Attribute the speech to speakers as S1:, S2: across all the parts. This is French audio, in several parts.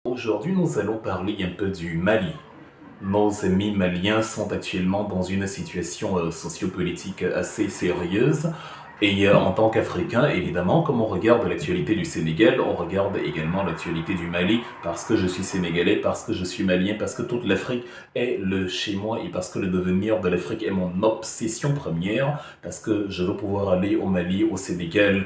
S1: Aujourd'hui, nous allons parler un peu du Mali. Nos amis maliens sont actuellement dans une situation sociopolitique assez sérieuse. Et en tant qu'Africain, évidemment, comme on regarde l'actualité du Sénégal, on regarde également l'actualité du Mali, parce que je suis sénégalais, parce que je suis malien, parce que toute l'Afrique est le chez moi et parce que le devenir de l'Afrique est mon obsession première, parce que je veux pouvoir aller au Mali, au Sénégal,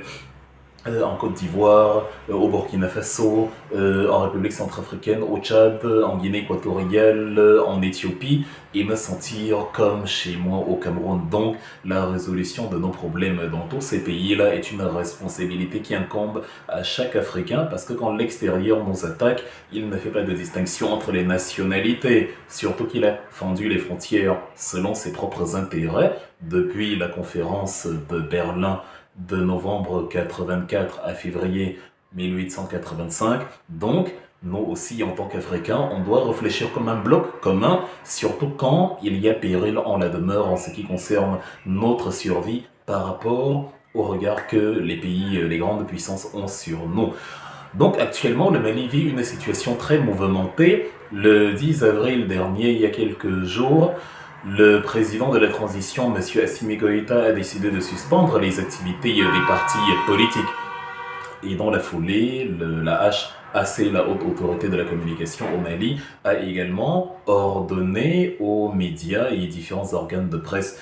S1: en Côte d'Ivoire, au Burkina Faso, en République centrafricaine, au Tchad, en Guinée équatoriale, en Éthiopie, et me sentir comme chez moi au Cameroun. Donc, la résolution de nos problèmes dans tous ces pays-là est une responsabilité qui incombe à chaque Africain, parce que quand l'extérieur nous attaque, il ne fait pas de distinction entre les nationalités, surtout qu'il a fendu les frontières selon ses propres intérêts depuis la conférence de Berlin de novembre 84 à février 1885. Donc, nous aussi, en tant qu'Africains, on doit réfléchir comme un bloc commun, surtout quand il y a péril en la demeure en ce qui concerne notre survie par rapport au regard que les pays, les grandes puissances ont sur nous. Donc actuellement, le Mali vit une situation très mouvementée. Le 10 avril dernier, il y a quelques jours, le président de la transition, M. Assimi Goïta, a décidé de suspendre les activités des partis politiques. Et dans la foulée, la HAC, la Haute Autorité de la Communication au Mali, a également ordonné aux médias et différents organes de presse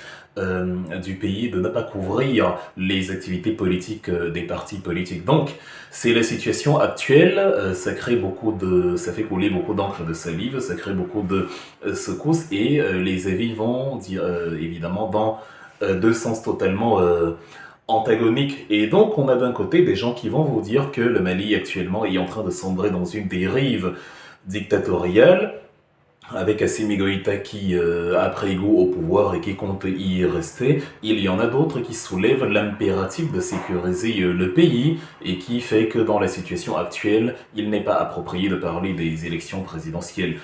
S1: du pays de ne pas couvrir les activités politiques des partis politiques. Donc, c'est la situation actuelle, ça fait couler beaucoup d'encre de salive, ça crée beaucoup de secousses et les avis vont dire évidemment dans deux sens totalement antagoniques. Et donc, on a d'un côté des gens qui vont vous dire que le Mali actuellement est en train de sombrer dans une dérive dictatoriale, avec Assimi Goïta qui a pris goût au pouvoir et qui compte y rester. Il y en a d'autres qui soulèvent l'impératif de sécuriser le pays et qui fait que dans la situation actuelle, il n'est pas approprié de parler des élections présidentielles.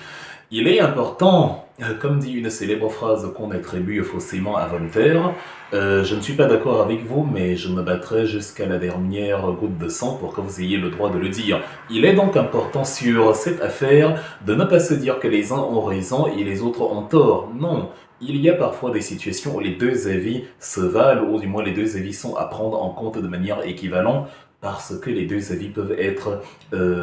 S1: Il est important, comme dit une célèbre phrase qu'on attribue faussement à Voltaire, je ne suis pas d'accord avec vous, mais je me battrai jusqu'à la dernière goutte de sang pour que vous ayez le droit de le dire. Il est donc important sur cette affaire de ne pas se dire que les uns ont raison et les autres ont tort. Non, il y a parfois des situations où les deux avis se valent, ou du moins les deux avis sont à prendre en compte de manière équivalente, parce que les deux avis peuvent être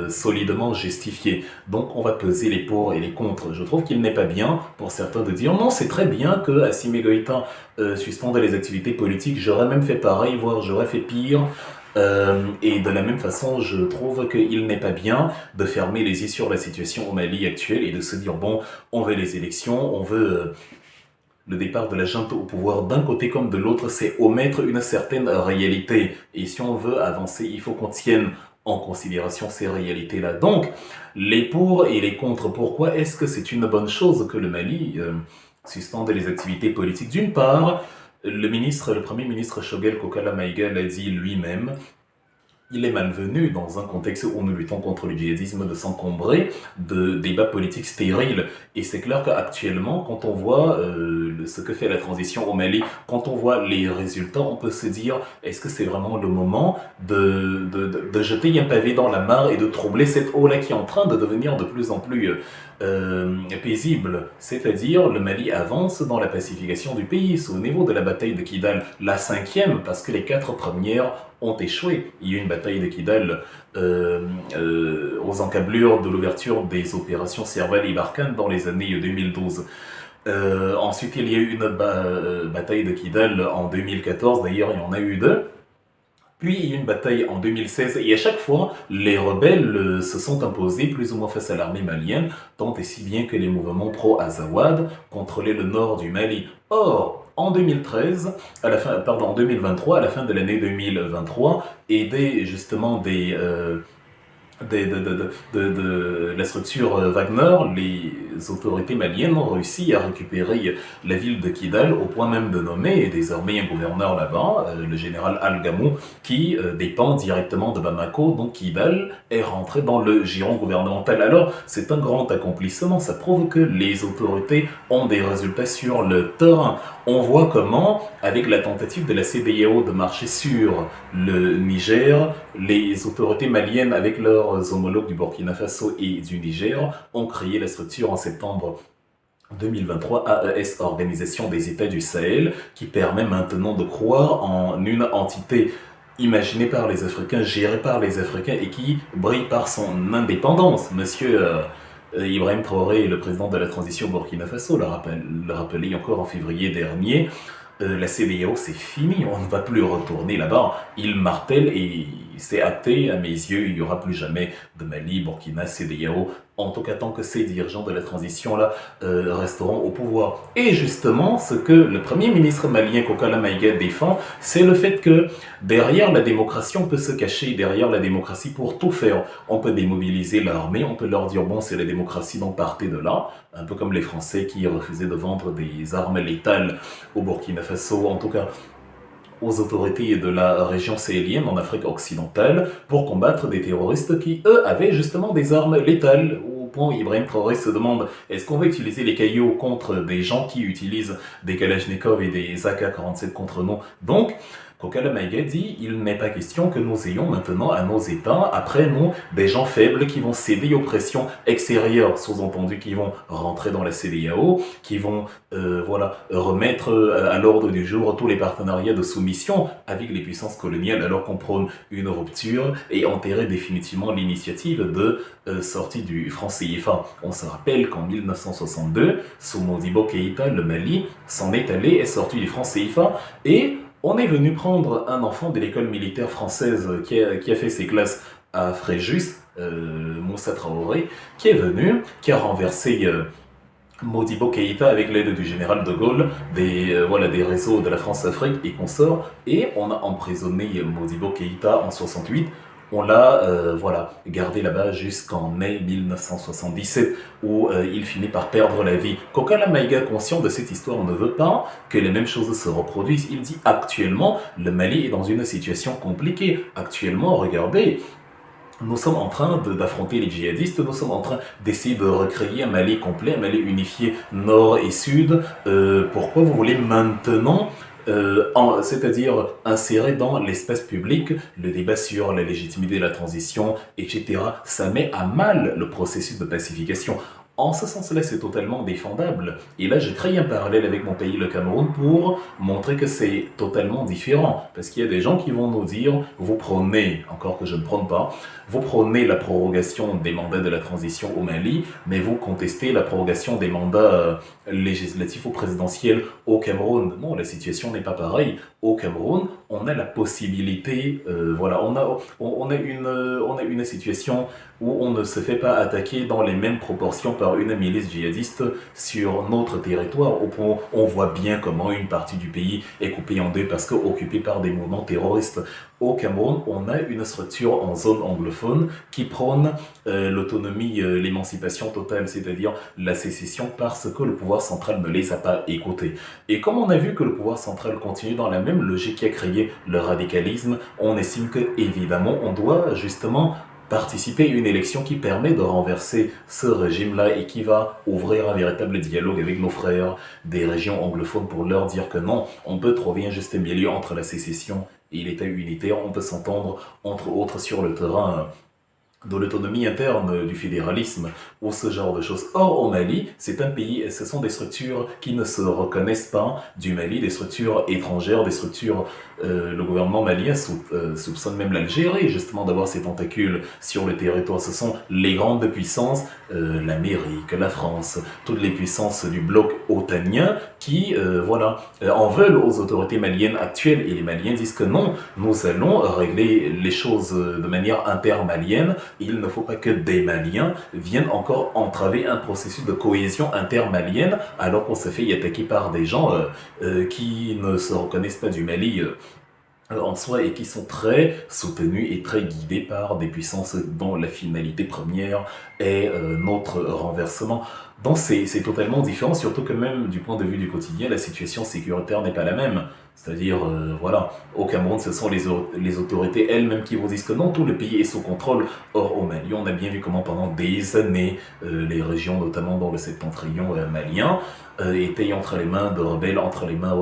S1: solidement justifiés. Donc on va peser les pour et les contre. Je trouve qu'il n'est pas bien pour certains de dire non, c'est très bien que Assimi Goïta suspende les activités politiques, j'aurais même fait pareil, voire j'aurais fait pire. Et de la même façon, je trouve qu'il n'est pas bien de fermer les yeux sur la situation au Mali actuelle et de se dire bon, on veut les élections, on veut le départ de la junte au pouvoir d'un côté comme de l'autre, c'est omettre une certaine réalité. Et si on veut avancer, il faut qu'on tienne en considération ces réalités-là. Donc, les pour et les contre, pourquoi est-ce que c'est une bonne chose que le Mali suspende les activités politiques? D'une part, le premier ministre Choguel Kokala Maïga l'a dit lui-même, il est malvenu dans un contexte où nous luttons contre le djihadisme de s'encombrer de débats politiques stériles. Et c'est clair qu'actuellement, quand on voit ce que fait la transition au Mali, quand on voit les résultats, on peut se dire, est-ce que c'est vraiment le moment de jeter un pavé dans la mare et de troubler cette eau-là qui est en train de devenir de plus en plus paisible? C'est-à-dire, le Mali avance dans la pacification du pays. Souvenez-vous de la bataille de Kidal, la 5e, parce que les 4 premières ont échoué. Il y a eu une bataille de Kidal aux encablures de l'ouverture des opérations Serval et Barkhane dans les années 2012. Ensuite, il y a eu une bataille de Kidal en 2014, d'ailleurs il y en a eu 2. Puis il y a eu une bataille en 2016 et à chaque fois, les rebelles se sont imposés plus ou moins face à l'armée malienne, tant et si bien que les mouvements pro-Azawad contrôlaient le nord du Mali. Or, en 2013, en 2023, à la fin de l'année 2023, aidés justement de la structure Wagner, les autorités maliennes ont réussi à récupérer la ville de Kidal au point même de nommer désormais un gouverneur là-bas, le général Al-Gamou, qui dépend directement de Bamako. Donc Kidal est rentré dans le giron gouvernemental. Alors c'est un grand accomplissement, ça prouve que les autorités ont des résultats sur le terrain. On voit comment, avec la tentative de la CEDEAO de marcher sur le Niger, les autorités maliennes, avec leur leurs homologues du Burkina Faso et du Niger ont créé la structure en septembre 2023 AES, Organisation des États du Sahel, qui permet maintenant de croire en une entité imaginée par les Africains, gérée par les Africains et qui brille par son indépendance. Monsieur Ibrahim Traoré, le président de la transition au Burkina Faso, le rappelait encore en février dernier. La CEDEAO, c'est fini, on ne va plus retourner là-bas. Il martèle et c'est acté, à mes yeux, il n'y aura plus jamais de Mali, Burkina, CEDEAO, en tout cas tant que ces dirigeants de la transition-là resteront au pouvoir. Et justement, ce que le premier ministre malien Kokala Maïga défend, c'est le fait que derrière la démocratie, on peut se cacher derrière la démocratie pour tout faire. On peut démobiliser l'armée, on peut leur dire, bon, c'est la démocratie, donc partez de là. Un peu comme les Français qui refusaient de vendre des armes létales au Burkina Faso, en tout cas aux autorités de la région sahélienne en Afrique occidentale pour combattre des terroristes qui, eux, avaient justement des armes létales. Au point où Ibrahim Traoré se demande est-ce qu'on va utiliser les cailloux contre des gens qui utilisent des Kalachnikov et des AK-47 contre nous. Donc, Kokala Maïga dit il n'est pas question que nous ayons maintenant à nos États, après nous, des gens faibles qui vont céder aux pressions extérieures, sous-entendu qui vont rentrer dans la CEDEAO, qui vont remettre à l'ordre du jour tous les partenariats de soumission avec les puissances coloniales alors qu'on prône une rupture et enterrer définitivement l'initiative de sortie du franc CFA. On se rappelle qu'en 1962, sous Modibo Keïta, le Mali s'en est allé, est sorti du franc CFA et on est venu prendre un enfant de l'école militaire française qui a fait ses classes à Fréjus, Moussa Traoré, qui est venu, qui a renversé Modibo Keïta avec l'aide du général de Gaulle, des réseaux de la France-Afrique et consorts, et on a emprisonné Modibo Keïta en 68. On l'a gardé là-bas jusqu'en mai 1977 où il finit par perdre la vie. Kokala Maïga, conscient de cette histoire, ne veut pas que les mêmes choses se reproduisent. Il dit actuellement, le Mali est dans une situation compliquée. Actuellement, regardez, nous sommes en train d'affronter les djihadistes, nous sommes en train d'essayer de recréer un Mali complet, un Mali unifié nord et sud. Pourquoi vous voulez maintenant c'est-à-dire insérer dans l'espace public le débat sur la légitimité de la transition, etc. Ça met à mal le processus de pacification. En ce sens-là, c'est totalement défendable. Et là, je crée un parallèle avec mon pays, le Cameroun, pour montrer que c'est totalement différent. Parce qu'il y a des gens qui vont nous dire, vous prônez, encore que je ne prône pas, vous prônez la prorogation des mandats de la transition au Mali, mais vous contestez la prorogation des mandats législatifs ou présidentiels au Cameroun. Non, la situation n'est pas pareille. Au Cameroun, on a la possibilité, on a une situation où on ne se fait pas attaquer dans les mêmes proportions par une milice djihadiste sur notre territoire, au point où on voit bien comment une partie du pays est coupée en deux parce qu'occupée par des mouvements terroristes. Au Cameroun, on a une structure en zone anglophone qui prône l'autonomie, l'émancipation totale, c'est-à-dire la sécession parce que le pouvoir central ne les a pas écoutés. Et comme on a vu que le pouvoir central continue dans la même logique qui a créé le radicalisme, on estime que évidemment on doit justement participer à une élection qui permet de renverser ce régime-là et qui va ouvrir un véritable dialogue avec nos frères des régions anglophones pour leur dire que non, on peut trouver un juste milieu entre la sécession et l'État unitaire, on peut s'entendre entre autres sur le terrain de l'autonomie interne du fédéralisme ou ce genre de choses. Or, au Mali, c'est un pays, ce sont des structures qui ne se reconnaissent pas du Mali, des structures étrangères, des structures, le gouvernement malien soupçonne même l'Algérie justement d'avoir ses tentacules sur le territoire. Ce sont les grandes puissances, l'Amérique, la France, toutes les puissances du bloc otanien qui, en veulent aux autorités maliennes actuelles et les Maliens disent que non, nous allons régler les choses de manière intermalienne. Il ne faut pas que des Maliens viennent encore entraver un processus de cohésion intermalienne alors qu'on se fait y attaquer par des gens qui ne se reconnaissent pas du Mali en soi et qui sont très soutenus et très guidés par des puissances dont la finalité première est notre renversement. Donc c'est totalement différent, surtout que même du point de vue du quotidien, la situation sécuritaire n'est pas la même. C'est-à-dire, au Cameroun, ce sont les autorités elles-mêmes qui vous disent que non, tout le pays est sous contrôle. Or, au Mali, on a bien vu comment pendant des années, les régions, notamment dans le septentrion malien, étaient entre les mains de rebelles, entre les mains,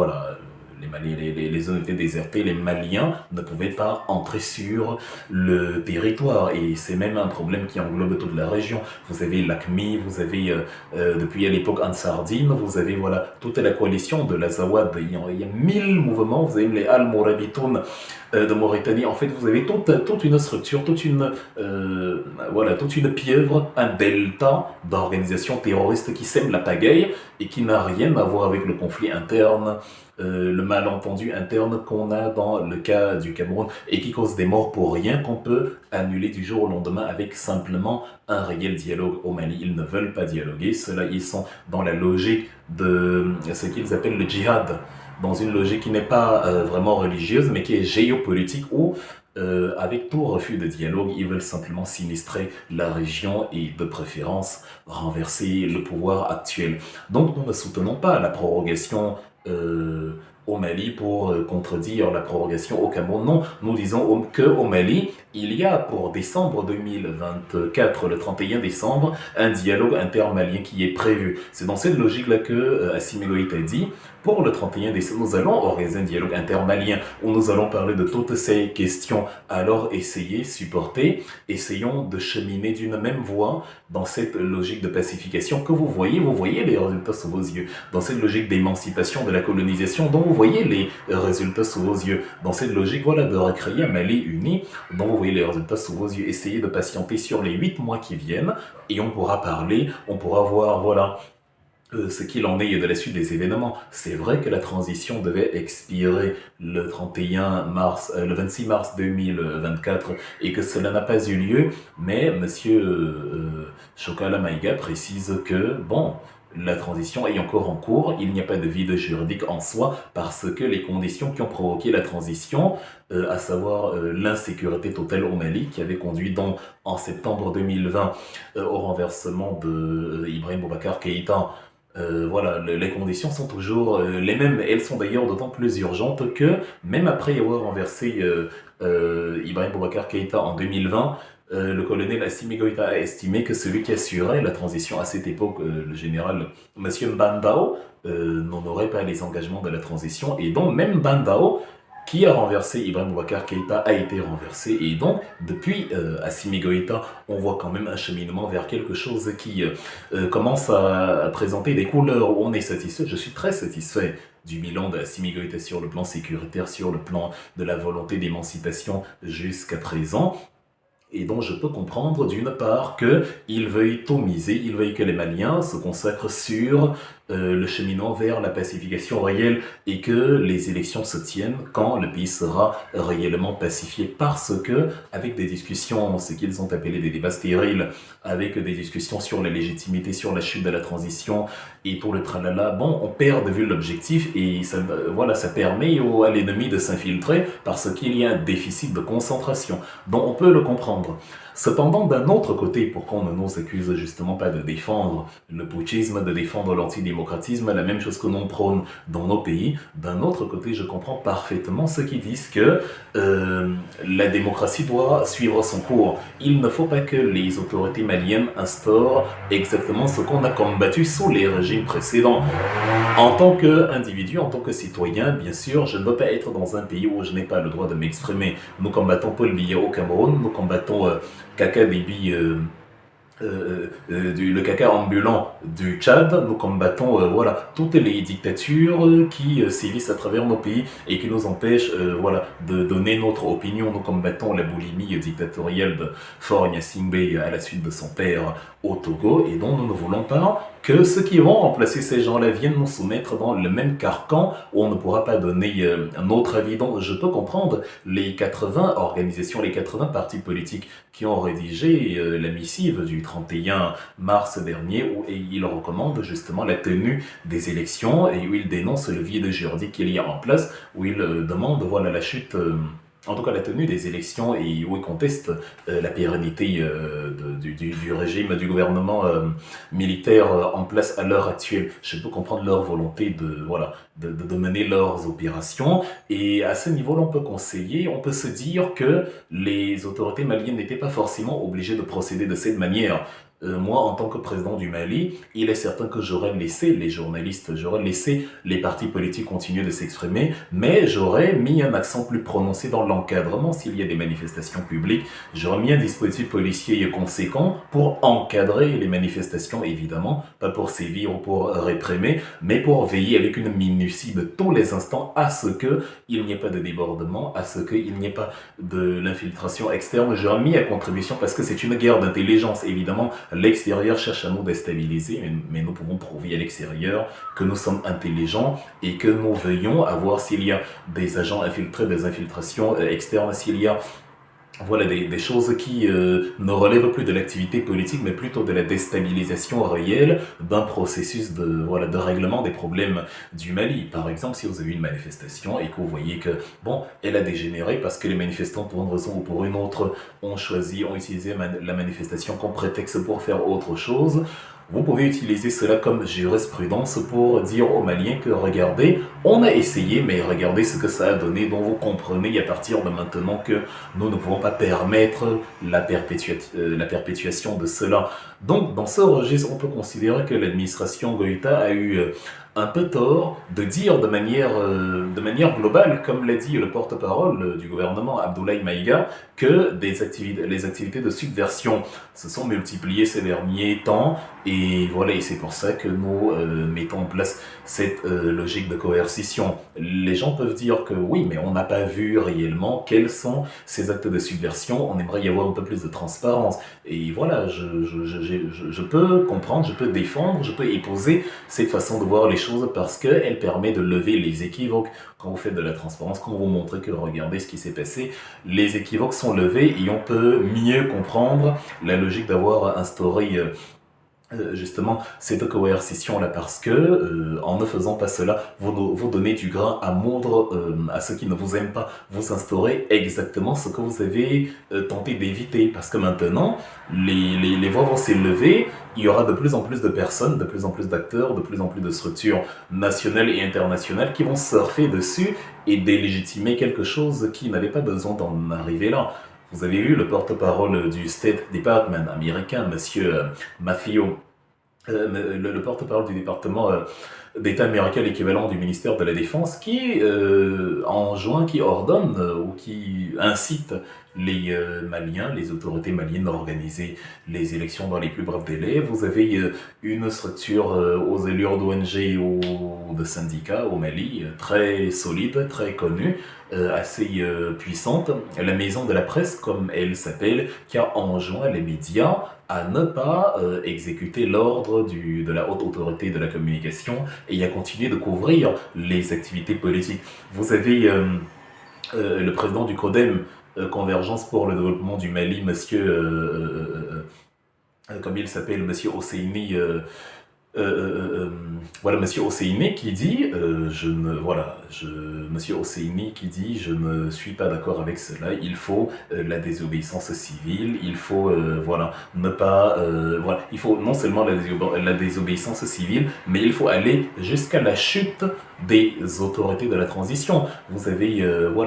S1: les zones étaient désertées, les Maliens ne pouvaient pas entrer sur le territoire. Et c'est même un problème qui englobe toute la région. Vous avez l'AQMI, vous avez, depuis à l'époque Ansar-Dine, vous avez voilà, toute la coalition de l'Azawad. Il y a 1000 mouvements, vous avez les Al-Mourabitoun de Mauritanie. En fait, vous avez toute une structure, voilà, toute une pieuvre, un delta d'organisations terroristes qui sèment la pagaille et qui n'a rien à voir avec le conflit interne, le malentendu interne qu'on a dans le cas du Cameroun et qui cause des morts pour rien qu'on peut annuler du jour au lendemain avec simplement un réel dialogue. Au Mali, ils ne veulent pas dialoguer, ceux-là, ils sont dans la logique de ce qu'ils appellent le djihad, dans une logique qui n'est pas vraiment religieuse, mais qui est géopolitique, où avec tout refus de dialogue, ils veulent simplement sinistrer la région et de préférence renverser le pouvoir actuel. Donc nous ne soutenons pas la prorogation au Mali pour contredire la prorogation au Cameroun. Non, nous disons qu'au Mali, il y a pour décembre 2024, le 31 décembre, un dialogue intermalien qui est prévu. C'est dans cette logique-là que Assimi Goïta dit, pour le 31 décembre, nous allons organiser un dialogue intermalien où nous allons parler de toutes ces questions. Alors essayez, supportez, essayons de cheminer d'une même voie dans cette logique de pacification que vous voyez les résultats sous vos yeux. Dans cette logique d'émancipation de la colonisation dont vous voyez les résultats sous vos yeux. Dans cette logique voilà, de recréer un Mali uni dont vous voyez les résultats sous vos yeux. Essayez de patienter sur les 8 mois qui viennent et on pourra parler, on pourra voir voilà, ce qu'il en est de la suite des événements. C'est vrai que la transition devait expirer le 31 mars, le 26 mars 2024 et que cela n'a pas eu lieu, mais monsieur Chokala Maïga précise que, bon, la transition est encore en cours, il n'y a pas de vide juridique en soi parce que les conditions qui ont provoqué la transition, à savoir l'insécurité totale au Mali qui avait conduit donc en septembre 2020 au renversement de Ibrahim Boubacar Keïta. Voilà, les conditions sont toujours les mêmes. Elles sont d'ailleurs d'autant plus urgentes que, même après y avoir renversé Ibrahim Boubacar Keïta en 2020, le colonel Assimi Goïta a estimé que celui qui assurait la transition à cette époque, le général Monsieur Mbandao, n'en aurait pas les engagements de la transition. Et donc, même Mbandao, qui a renversé Ibrahim Boubacar Keïta, a été renversé. Et donc, depuis Assimi Goïta, on voit quand même un cheminement vers quelque chose qui commence à présenter des couleurs où on est satisfait. Je suis très satisfait du bilan d'Assimi Goïta sur le plan sécuritaire, sur le plan de la volonté d'émancipation jusqu'à présent. Et donc je peux comprendre d'une part qu'il veuille tout miser, il veuille que les Maliens se consacrent sur le cheminement vers la pacification réelle et que les élections se tiennent quand le pays sera réellement pacifié. Parce que, avec des discussions, ce qu'ils ont appelé des débats stériles, avec des discussions sur la légitimité, sur la chute de la transition et pour le tralala, bon, on perd de vue l'objectif et ça, voilà, ça permet à l'ennemi de s'infiltrer parce qu'il y a un déficit de concentration. Donc on peut le comprendre. Cependant, d'un autre côté, pour qu'on ne nous accuse justement pas de défendre le putschisme, de défendre l'antidémocratisme, la même chose que l'on prône dans nos pays, d'un autre côté, je comprends parfaitement ceux qui disent que la démocratie doit suivre son cours. Il ne faut pas que les autorités maliennes instaurent exactement ce qu'on a combattu sous les régimes précédents. En tant qu'individu, en tant que citoyen, bien sûr, je ne veux pas être dans un pays où je n'ai pas le droit de m'exprimer. Nous combattons Paul Biya au Cameroun, nous combattons Kaka Déby, le caca ambulant du Tchad, nous combattons voilà, toutes les dictatures qui sévissent à travers nos pays et qui nous empêchent voilà, de donner notre opinion. Nous combattons la boulimie dictatoriale de Faure Gnassingbé à la suite de son père au Togo et dont nous ne voulons pas que ceux qui vont remplacer ces gens-là viennent nous soumettre dans le même carcan où on ne pourra pas donner un autre avis. Donc je peux comprendre les 80 organisations, les 80 partis politiques qui ont rédigé la missive du 31 mars dernier où ils recommandent justement la tenue des élections et où ils dénoncent le vide juridique qu'il y a en place, où ils demandent voilà, la chute... en tout cas la tenue des élections et où ils contestent la pérennité du régime, du gouvernement militaire en place à l'heure actuelle. Je peux comprendre leur volonté de mener leurs opérations et à ce niveau-là on peut conseiller, on peut se dire que les autorités maliennes n'étaient pas forcément obligées de procéder de cette manière. moi, en tant que président du Mali, il est certain que j'aurais laissé les journalistes, j'aurais laissé les partis politiques continuer de s'exprimer, mais j'aurais mis un accent plus prononcé dans l'encadrement s'il y a des manifestations publiques. J'aurais mis un dispositif policier conséquent pour encadrer les manifestations, évidemment, pas pour sévir ou pour réprimer, mais pour veiller avec une minutie de tous les instants à ce qu'il n'y ait pas de débordement, à ce qu'il n'y ait pas de l'infiltration externe. J'aurais mis à contribution parce que c'est une guerre d'intelligence, évidemment. L'extérieur cherche à nous déstabiliser, mais nous pouvons prouver à l'extérieur que nous sommes intelligents et que nous veillons à voir s'il y a des agents infiltrés, des infiltrations externes, s'il y a voilà des choses qui ne relèvent plus de l'activité politique, mais plutôt de la déstabilisation réelle d'un processus de règlement des problèmes du Mali. Par exemple, si vous avez une manifestation et que vous voyez que, bon, elle a dégénéré parce que les manifestants, pour une raison ou pour une autre, ont utilisé la manifestation comme prétexte pour faire autre chose, vous pouvez utiliser cela comme jurisprudence pour dire aux Maliens que regardez, on a essayé, mais regardez ce que ça a donné, donc vous comprenez à partir de maintenant que nous ne pouvons pas permettre la perpétuation de cela. Donc, dans ce registre, on peut considérer que l'administration Goïta a eu un peu tort de dire de manière globale, comme l'a dit le porte-parole du gouvernement Abdoulaye Maïga, que les activités de subversion se sont multipliées ces derniers temps, et voilà, et c'est pour ça que nous mettons en place cette logique de coercition. Les gens peuvent dire que oui, mais on n'a pas vu réellement quels sont ces actes de subversion, on aimerait y avoir un peu plus de transparence. Et voilà, je peux comprendre, je peux défendre, je peux épouser cette façon de voir les choses parce qu'elle permet de lever les équivoques. Quand vous faites de la transparence, quand vous montrez que regardez ce qui s'est passé, les équivoques sont levés et on peut mieux comprendre la logique d'avoir instauré justement cette coercition là parce que en ne faisant pas cela vous donnez du grain à moudre à ceux qui ne vous aiment pas, vous instaurez exactement ce que vous avez tenté d'éviter parce que maintenant les voix vont s'élever, il y aura de plus en plus de personnes, de plus en plus d'acteurs, de plus en plus de structures nationales et internationales qui vont surfer dessus et délégitimer quelque chose qui n'avait pas besoin d'en arriver là. Vous avez vu le porte-parole du State Department américain, monsieur Matthew, le porte-parole du département d'État américain, l'équivalent du ministère de la Défense, qui enjoint, qui ordonne ou qui incite les Maliens, les autorités maliennes à organiser les élections dans les plus brefs délais. Vous avez une structure aux allures d'ONG ou de syndicats au Mali, très solide, très connue, assez puissante. La maison de la presse, comme elle s'appelle, qui a enjoint les médias à ne pas exécuter l'ordre de la haute autorité de la communication et à continuer de couvrir les activités politiques. Vous avez le président du CODEM, Convergence pour le développement du Mali, monsieur, comme il s'appelle, monsieur Hosseini, euh, euh, euh, voilà, Monsieur Hosseini qui dit, Monsieur Hosseini qui dit, je ne suis pas d'accord avec cela. Il faut la désobéissance civile. Il faut, ne pas, il faut non seulement la désobéissance civile, mais il faut aller jusqu'à la chute des autorités de la transition. Vous avez,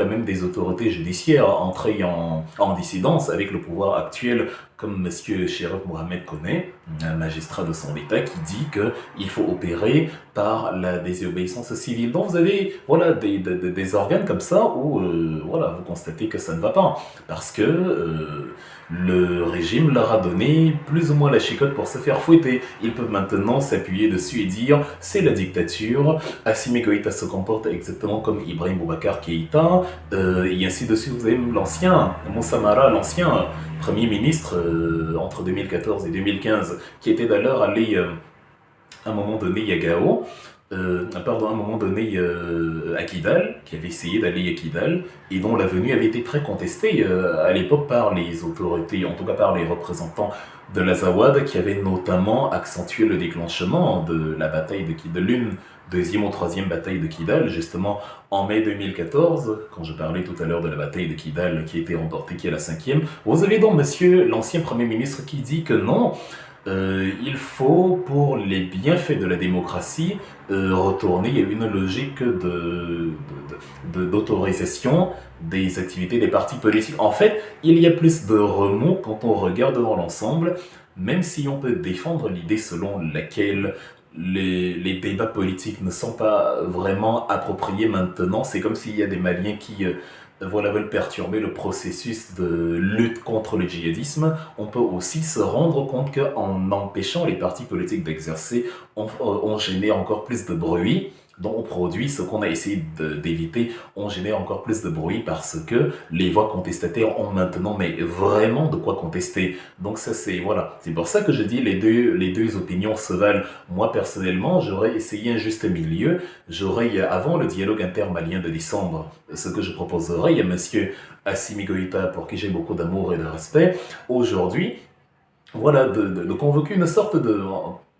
S1: même des autorités judiciaires entrées en dissidence avec le pouvoir actuel, comme Monsieur Chérif Mohamed connaît, un magistrat de son État, qui dit qu'il faut opérer par la désobéissance civile. Donc vous avez des organes comme ça où vous constatez que ça ne va pas. Parce que le régime leur a donné plus ou moins la chicotte pour se faire fouetter. Ils peuvent maintenant s'appuyer dessus et dire c'est la dictature, Assimi Goïta se comporte exactement comme Ibrahim Boubacar Keïta, et ainsi de suite. Vous avez l'ancien, Moussa Mara, l'ancien Premier ministre entre 2014 et 2015, qui était d'ailleurs allé à un moment donné à Gao, à un moment donné à Kidal, qui avait essayé d'aller à Kidal, et dont la venue avait été très contestée à l'époque par les autorités, en tout cas par les représentants de l'Azawad, qui avaient notamment accentué le déclenchement de la bataille de l'une, deuxième ou troisième bataille de Kidal, justement en mai 2014, quand je parlais tout à l'heure de la bataille de Kidal qui a été remportée, qui est la cinquième. Vous avez donc monsieur l'ancien Premier ministre qui dit que non, il faut, pour les bienfaits de la démocratie, retourner à une logique d'autorisation des activités des partis politiques. En fait, il y a plus de remous quand on regarde dans l'ensemble même si on peut défendre l'idée selon laquelle les débats politiques ne sont pas vraiment appropriés maintenant, c'est comme s'il y a des Maliens qui voilà, veulent perturber le processus de lutte contre le djihadisme. On peut aussi se rendre compte qu'en empêchant les partis politiques d'exercer, on génère encore plus de bruit dont on produit ce qu'on a essayé d'éviter, on génère encore plus de bruit parce que les voix contestataires ont maintenant mais vraiment de quoi contester. Donc ça c'est voilà, c'est pour ça que je dis les deux opinions se valent. Moi personnellement, j'aurais essayé un juste milieu. J'aurais avant le dialogue intermalien de décembre, ce que je proposerais à monsieur Assimi Goïta pour qui j'ai beaucoup d'amour et de respect, aujourd'hui, voilà, de convoquer une sorte de,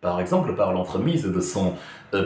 S1: par exemple, par l'entremise de son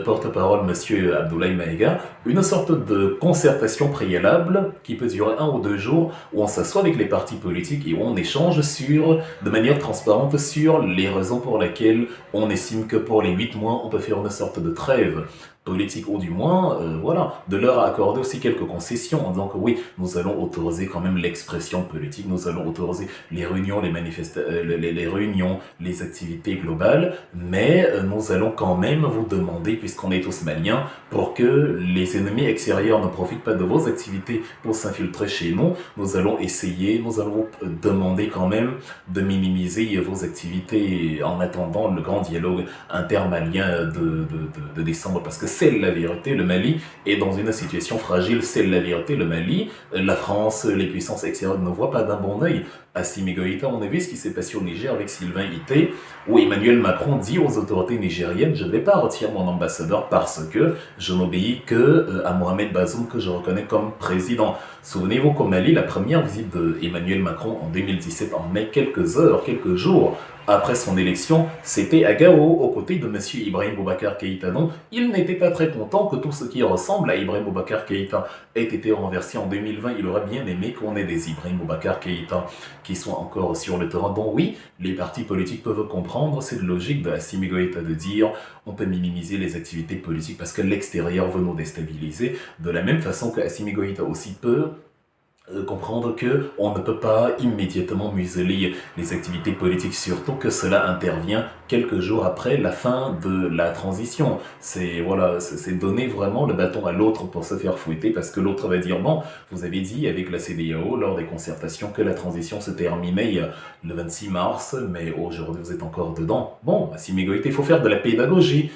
S1: porte-parole, Monsieur Abdoulaye Maïga, une sorte de concertation préalable qui peut durer 1 ou 2 jours, où on s'assoit avec les partis politiques et où on échange de manière transparente sur les raisons pour lesquelles on estime que pour les 8 mois, on peut faire une sorte de trêve politique, ou du moins, voilà, de leur accorder aussi quelques concessions, en disant que oui, nous allons autoriser quand même l'expression politique, nous allons autoriser les réunions, les réunions, les activités globales, mais nous allons quand même vous demander, puisqu'on est tous maliens, pour que les ennemis extérieurs ne profitent pas de vos activités pour s'infiltrer chez nous, nous allons vous demander quand même de minimiser vos activités en attendant le grand dialogue intermalien de décembre, parce que c'est la vérité, le Mali est dans une situation fragile, c'est la vérité, le Mali, la France, les puissances extérieures ne voient pas d'un bon oeil Assimi Goïta. On a vu ce qui s'est passé au Niger avec Sylvain Ité, où Emmanuel Macron dit aux autorités nigériennes: je ne vais pas retirer mon ambassadeur parce que je n'obéis que à Mohamed Bazoum, que je reconnais comme président. Souvenez-vous qu'au Mali, la première visite d'Emmanuel Macron en 2017, en mai, quelques jours après son élection, c'était à Gao, aux côtés de M. Ibrahim Boubacar Keïta. Non, il n'était pas très content que tout ce qui ressemble à Ibrahim Boubacar Keïta ait été renversé en 2020. Il aurait bien aimé qu'on ait des Ibrahim Boubacar Keïta qui soient encore sur le terrain. Donc oui, les partis politiques peuvent comprendre cette logique de Assimi Goïta de dire on peut minimiser les activités politiques parce que l'extérieur veut nous déstabiliser, de la même façon que Assimi Goïta aussi peut comprendre que on ne peut pas immédiatement museler les activités politiques, surtout que cela intervient quelques jours après la fin de la transition. C'est voilà, c'est donner vraiment le bâton à l'autre pour se faire fouetter, parce que l'autre va dire bon, vous avez dit avec la CEDEAO lors des concertations que la transition se terminait le 26 mars, mais aujourd'hui vous êtes encore dedans. Bon, Assimi Goïta, il faut faire de la pédagogie.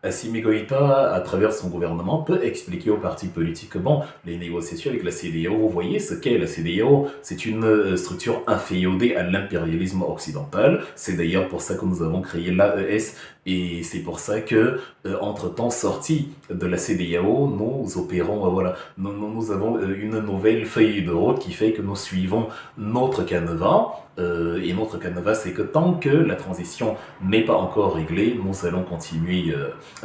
S1: Assimi Goïta, à travers son gouvernement, peut expliquer aux partis politiques que bon, les négociations avec la CEDEAO, vous voyez ce qu'est la CEDEAO, c'est une structure inféodée à l'impérialisme occidental. C'est d'ailleurs pour ça que nous avons créé l'AES, et c'est pour ça que, entre-temps, sorti de la CEDEAO, nous opérons, voilà, nous avons une nouvelle feuille de route qui fait que nous suivons notre canevas. Et notre canevas, c'est que tant que la transition n'est pas encore réglée, nous allons continuer,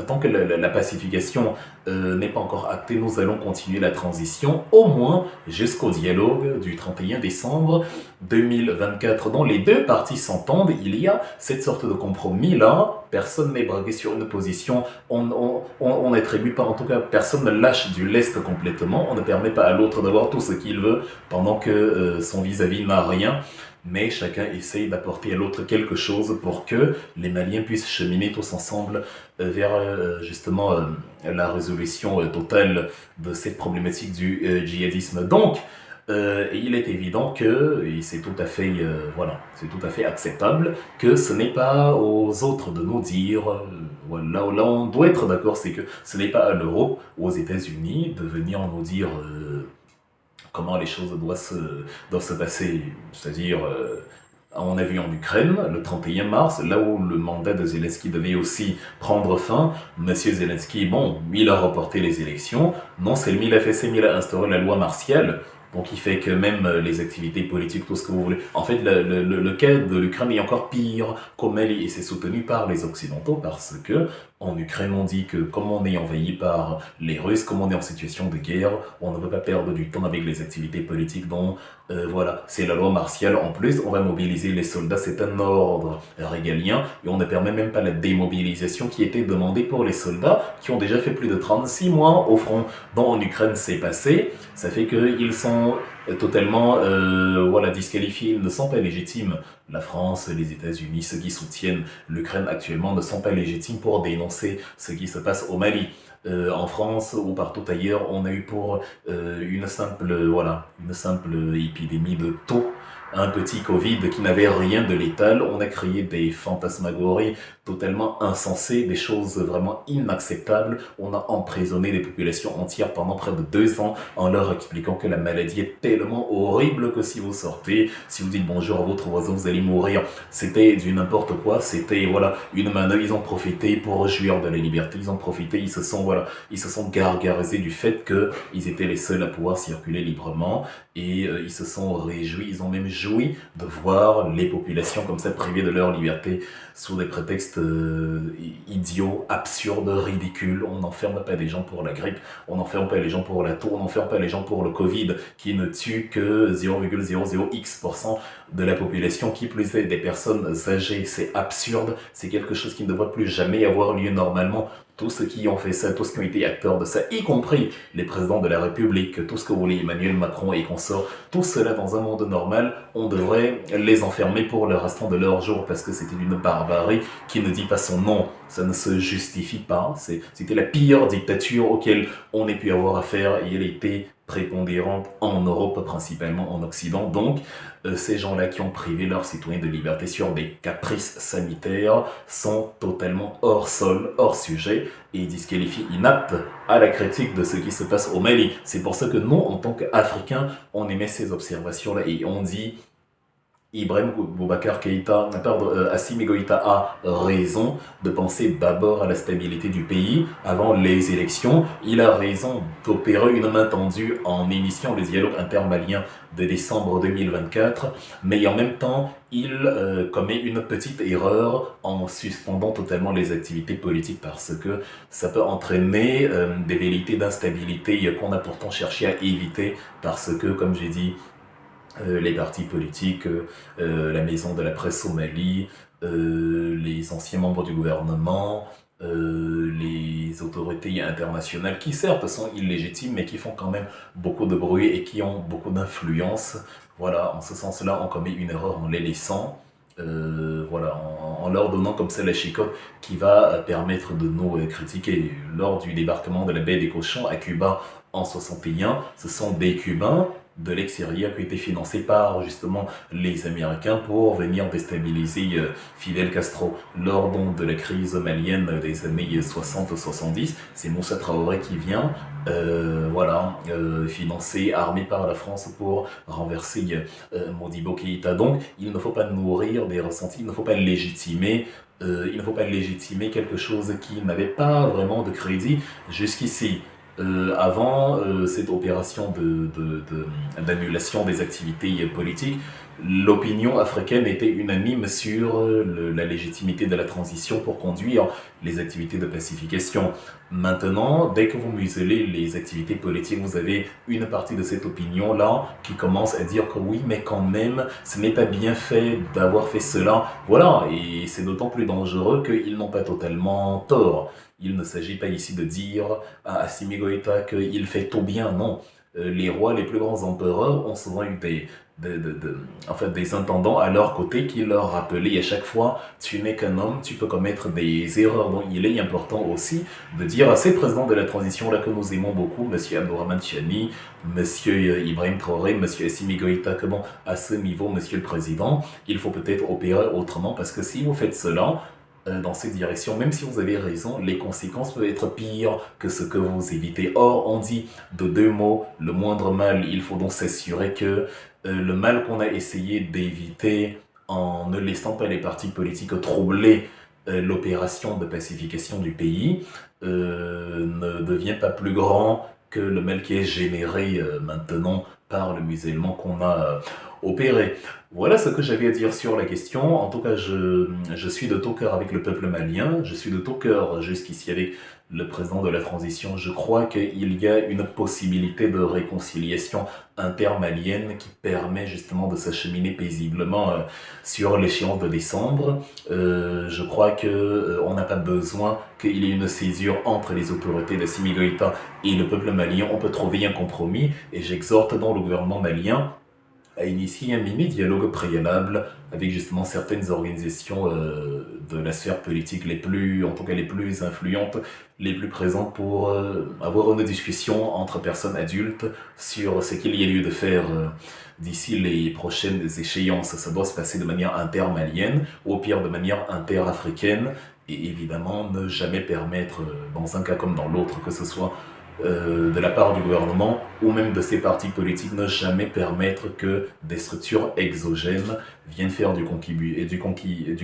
S1: tant que la pacification n'est pas encore actée, nous allons continuer la transition, au moins jusqu'au dialogue du 31 décembre 2024, dont les deux parties s'entendent. Il y a cette sorte de compromis-là, personne n'est braqué sur une position, on n'attribue pas, en tout cas, personne ne lâche du lest complètement, on ne permet pas à l'autre d'avoir tout ce qu'il veut pendant que son vis-à-vis n'a rien. Mais chacun essaye d'apporter à l'autre quelque chose pour que les Maliens puissent cheminer tous ensemble vers justement la résolution totale de cette problématique du djihadisme. Donc, il est évident que, et c'est tout à fait, voilà, c'est tout à fait acceptable, que ce n'est pas aux autres de nous dire, voilà, là on doit être d'accord, c'est que ce n'est pas à l'Europe ou aux États-Unis de venir nous dire comment les choses doivent se passer. C'est-à-dire, on a vu en Ukraine, le 31 mars, là où le mandat de Zelensky devait aussi prendre fin, Monsieur Zelensky, bon, il a reporté les élections, non seulement il a fait ça, mais il a instauré la loi martiale, donc il fait que même les activités politiques, tout ce que vous voulez. En fait, le cas de l'Ukraine est encore pire qu'au Mali, et c'est soutenu par les Occidentaux, parce que en Ukraine, on dit que comme on est envahi par les Russes, comme on est en situation de guerre, on ne veut pas perdre du temps avec les activités politiques, donc voilà, c'est la loi martiale. En plus, on va mobiliser les soldats, c'est un ordre régalien, et on ne permet même pas la démobilisation qui était demandée pour les soldats qui ont déjà fait plus de 36 mois au front. Donc en Ukraine, c'est passé, ça fait qu'ils sont totalement voilà, disqualifiés, ils ne sont pas légitimes. La France, les États-Unis, ceux qui soutiennent l'Ukraine actuellement ne sont pas légitimes pour dénoncer ce qui se passe au Mali. En France ou partout ailleurs, on a eu pour une simple épidémie de taux, un petit Covid qui n'avait rien de létal. On a créé des fantasmagories totalement insensées, des choses vraiment inacceptables. On a emprisonné des populations entières pendant près de 2 ans en leur expliquant que la maladie est tellement horrible que si vous sortez, si vous dites bonjour à votre voisin, vous allez mourir. C'était du n'importe quoi, c'était voilà une manœuvre. Ils ont profité pour jouir de la liberté, ils ont profité, ils se sont gargarisés du fait que ils étaient les seuls à pouvoir circuler librement et ils se sont réjouis, ils ont même joui de voir les populations comme ça privées de leur liberté sous des prétextes idiots, absurdes, ridicules. On n'enferme pas des gens pour la grippe, on n'enferme pas les gens pour la toux, on n'enferme pas les gens pour le Covid qui ne tue que 0,00x% de la population, qui plus est des personnes âgées. C'est absurde, c'est quelque chose qui ne devrait plus jamais avoir lieu normalement. Tous ceux qui ont fait ça, tous ceux qui ont été acteurs de ça, y compris les présidents de la République, tout ce que voulait Emmanuel Macron et consorts, tout cela dans un monde normal, on devrait les enfermer pour le restant de leur jour parce que c'était une barbarie qui ne dit pas son nom. Ça ne se justifie pas. C'était la pire dictature auquel on ait pu avoir affaire et elle était prépondérante en Europe, principalement en Occident. Donc, ces gens-là qui ont privé leurs citoyens de liberté sur des caprices sanitaires sont totalement hors sol, hors sujet et disqualifient, inaptes à la critique de ce qui se passe au Mali. C'est pour ça que nous, en tant qu'Africains, on émet ces observations-là et on dit Ibrahim Boubacar Keïta, Assimi Goïta a raison de penser d'abord à la stabilité du pays avant les élections. Il a raison d'opérer une main tendue en initiant le dialogue intermalien de décembre 2024, mais en même temps, il commet une petite erreur en suspendant totalement les activités politiques parce que ça peut entraîner des velléités d'instabilité qu'on a pourtant cherché à éviter parce que, comme j'ai dit, les partis politiques, la maison de la presse au Mali, les anciens membres du gouvernement, les autorités internationales qui certes sont illégitimes mais qui font quand même beaucoup de bruit et qui ont beaucoup d'influence. Voilà, en ce sens-là, on commet une erreur en les laissant. Voilà, en leur donnant comme ça la chicotte qui va permettre de nous critiquer. Lors du débarquement de la baie des Cochons à Cuba en 61, ce sont des Cubains de l'extérieur qui étaient financés par justement les Américains pour venir déstabiliser Fidel Castro. Lors donc de la crise malienne des années 60-70, c'est Moussa Traoré qui vient financé, armé par la France pour renverser Modibo Keïta. Donc il ne faut pas nourrir des ressentis, il ne faut pas légitimer quelque chose qui n'avait pas vraiment de crédit jusqu'ici. Avant cette opération d'annulation des activités politiques, l'opinion africaine était unanime sur la légitimité de la transition pour conduire les activités de pacification. Maintenant, dès que vous muselez les activités politiques, vous avez une partie de cette opinion-là qui commence à dire que oui, mais quand même, ce n'est pas bien fait d'avoir fait cela. Voilà, et c'est d'autant plus dangereux qu'ils n'ont pas totalement tort. Il ne s'agit pas ici de dire à Assimi Goïta qu'il fait tout bien, non. Les rois, les plus grands empereurs ont souvent eu des intendants à leur côté qui leur rappelaient à chaque fois tu n'es qu'un homme, tu peux commettre des erreurs. Donc il est important aussi de dire à ces présidents de la transition là que nous aimons beaucoup, monsieur Abdourahmane Tiani, monsieur Ibrahim Traoré, monsieur Assimi Goïta, que bon, à ce niveau, monsieur le président, il faut peut-être opérer autrement parce que si vous faites cela, dans cette direction, même si vous avez raison, les conséquences peuvent être pires que ce que vous évitez. Or, on dit de deux mots, le moindre mal, il faut donc s'assurer que le mal qu'on a essayé d'éviter en ne laissant pas les partis politiques troubler l'opération de pacification du pays ne devient pas plus grand que le mal qui est généré maintenant par le musulman qu'on a opérer. Voilà ce que j'avais à dire sur la question. En tout cas, je suis de tout cœur avec le peuple malien. Je suis de tout cœur jusqu'ici avec le président de la transition. Je crois qu'il y a une possibilité de réconciliation intermalienne qui permet justement de s'acheminer paisiblement sur l'échéance de décembre. Je crois que on n'a pas besoin qu'il y ait une césure entre les autorités de Assimi Goïta et le peuple malien. On peut trouver un compromis et j'exhorte donc le gouvernement malien à initier un mini-dialogue préalable avec justement certaines organisations de la sphère politique les plus, en tout cas les plus influentes, les plus présentes pour avoir une discussion entre personnes adultes sur ce qu'il y a lieu de faire d'ici les prochaines échéances. Ça doit se passer de manière intermalienne, ou au pire de manière interafricaine, et évidemment ne jamais permettre, dans un cas comme dans l'autre, que ce soit de la part du gouvernement ou même de ses partis politiques, ne jamais permettre que des structures exogènes viennent faire du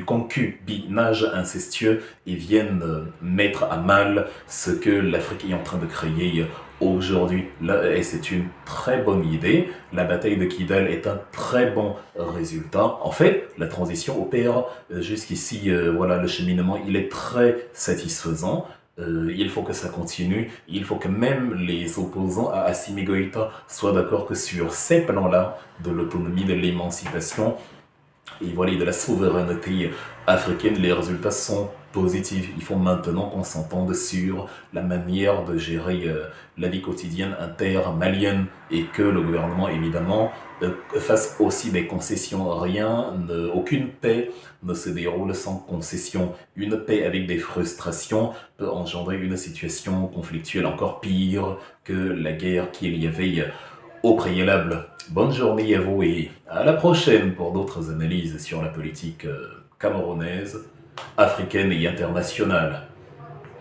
S1: concubinage incestueux et viennent mettre à mal ce que l'Afrique est en train de créer aujourd'hui. Et c'est une très bonne idée. La bataille de Kidal est un très bon résultat. En fait, la transition opère jusqu'ici, voilà, le cheminement, il est très satisfaisant. Il faut que ça continue, il faut que même les opposants à Assimi Goïta soient d'accord que sur ces plans-là, de l'autonomie, de l'émancipation, et voilà, de la souveraineté africaine, les résultats sont positifs. Il faut maintenant qu'on s'entende sur la manière de gérer la vie quotidienne inter-malienne et que le gouvernement, évidemment, fasse aussi des concessions. Aucune paix ne se déroule sans concession. Une paix avec des frustrations peut engendrer une situation conflictuelle encore pire que la guerre qu'il y avait au préalable. Bonne journée à vous et à la prochaine pour d'autres analyses sur la politique camerounaise, africaine et internationale.